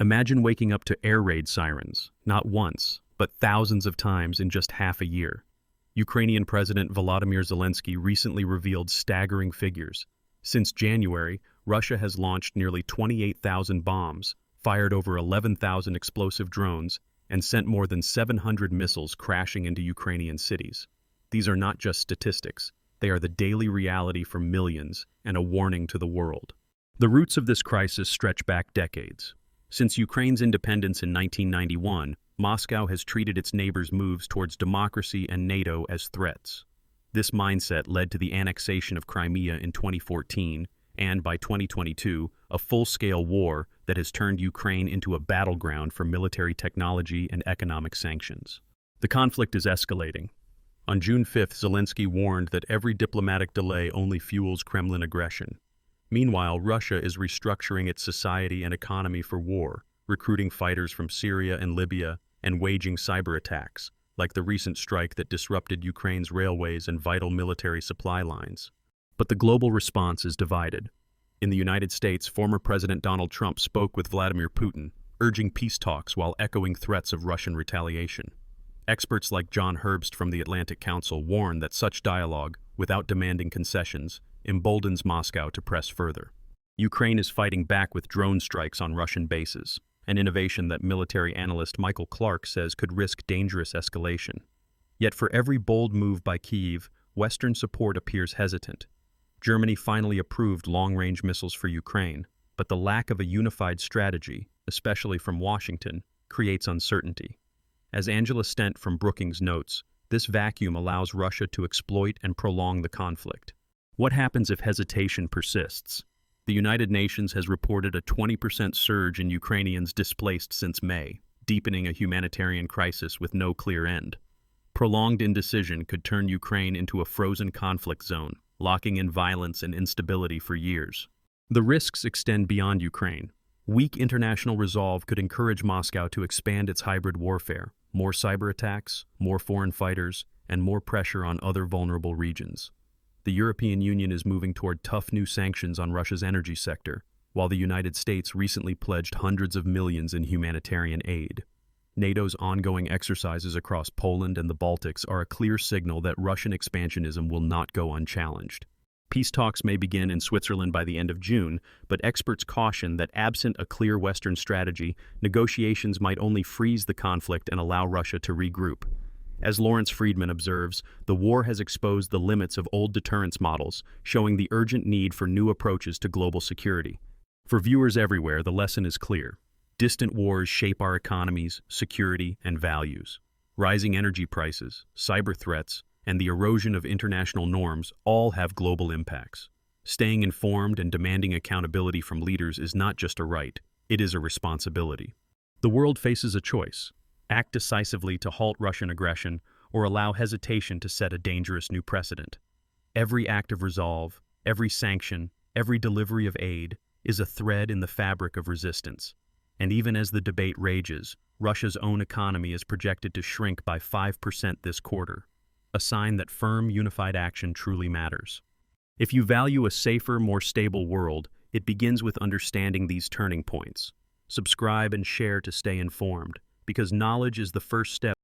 Imagine waking up to air raid sirens, not once, but thousands of times in just half a year. Ukrainian President Volodymyr Zelensky recently revealed staggering figures. Since January, Russia has launched nearly 28,000 bombs, fired over 11,000 explosive drones, and sent more than 700 missiles crashing into Ukrainian cities. These are not just statistics. They are the daily reality for millions and a warning to the world. The roots of this crisis stretch back decades. Since Ukraine's independence in 1991, Moscow has treated its neighbors' moves towards democracy and NATO as threats. This mindset led to the annexation of Crimea in 2014, and by 2022, a full-scale war that has turned Ukraine into a battleground for military technology and economic sanctions. The conflict is escalating. On June 5th, Zelensky warned that every diplomatic delay only fuels Kremlin aggression. Meanwhile, Russia is restructuring its society and economy for war, recruiting fighters from Syria and Libya, and waging cyber attacks, like the recent strike that disrupted Ukraine's railways and vital military supply lines. But the global response is divided. In the United States, former President Donald Trump spoke with Vladimir Putin, urging peace talks while echoing threats of Russian retaliation. Experts like John Herbst from the Atlantic Council warn that such dialogue, without demanding concessions, emboldens Moscow to press further. Ukraine is fighting back with drone strikes on Russian bases, an innovation that military analyst Michael Clark says could risk dangerous escalation. Yet for every bold move by Kyiv, Western support appears hesitant. Germany finally approved long-range missiles for Ukraine, but the lack of a unified strategy, especially from Washington, creates uncertainty. As Angela Stent from Brookings notes, this vacuum allows Russia to exploit and prolong the conflict. What happens if hesitation persists? The United Nations has reported a 20% surge in Ukrainians displaced since May, deepening a humanitarian crisis with no clear end. Prolonged indecision could turn Ukraine into a frozen conflict zone, locking in violence and instability for years. The risks extend beyond Ukraine. Weak international resolve could encourage Moscow to expand its hybrid warfare, more cyber attacks, more foreign fighters, and more pressure on other vulnerable regions. The European Union is moving toward tough new sanctions on Russia's energy sector, while the United States recently pledged hundreds of millions in humanitarian aid. NATO's ongoing exercises across Poland and the Baltics are a clear signal that Russian expansionism will not go unchallenged. Peace talks may begin in Switzerland by the end of June, but experts caution that absent a clear Western strategy, negotiations might only freeze the conflict and allow Russia to regroup. As Lawrence Friedman observes, the war has exposed the limits of old deterrence models, showing the urgent need for new approaches to global security. For viewers everywhere, the lesson is clear. Distant wars shape our economies, security, and values. Rising energy prices, cyber threats, and the erosion of international norms all have global impacts. Staying informed and demanding accountability from leaders is not just a right, it is a responsibility. The world faces a choice: act decisively to halt Russian aggression, or allow hesitation to set a dangerous new precedent. Every act of resolve, every sanction, every delivery of aid is a thread in the fabric of resistance. And even as the debate rages, Russia's own economy is projected to shrink by 5% this quarter, a sign that firm, unified action truly matters. If you value a safer, more stable world, it begins with understanding these turning points. Subscribe and share to stay informed, because knowledge is the first step